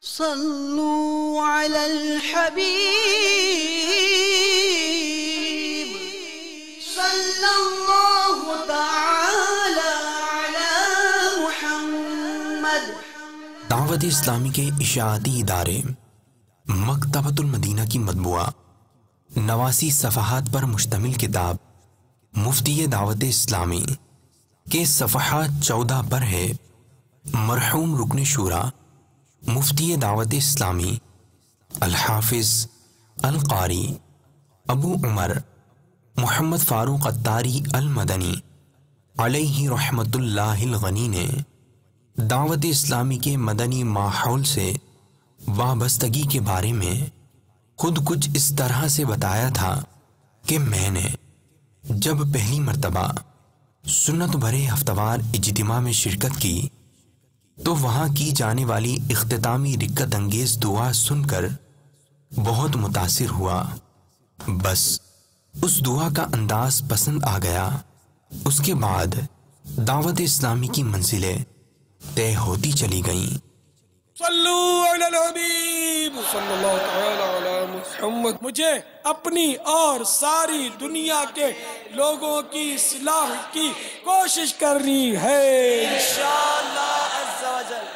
صلوا على الحبيب صلى الله تعالى على محمد۔ دعوت اسلامی کے اشاعتی ادارے مکتبۃ المدینہ کی مطبوعہ 89 صفحات پر مشتمل کتاب مفتی دعوت اسلامی کے صفحات 14 پر ہے۔ مرحوم رکن شورا مفتی دعوت اسلامی الحافظ القاری ابو عمر محمد فاروق عطاری المدنی علیہ رحمت اللہ الغنی نے دعوت اسلامی کے مدنی ماحول سے وابستگی کے بارے میں خود کچھ اس طرح سے بتایا تھا کہ میں نے جب پہلی مرتبہ سنت بھرے ہفتوار اجتماع میں شرکت کی تو وہاں کی جانے والی اختتامی رکت انگیز دعا سن کر بہت متاثر ہوا۔ بس اس دعا کا انداز پسند آ گیا۔ اس کے بعد دعوت اسلامی کی منزلیں طے ہوتی چلی گئیں۔ صلو علی الحبیب صلی اللہ تعالی علی محمد۔ مجھے اپنی اور ساری دنیا کے لوگوں کی اصلاح کی کوشش کرنی ہے انشاءاللہ عز و جل۔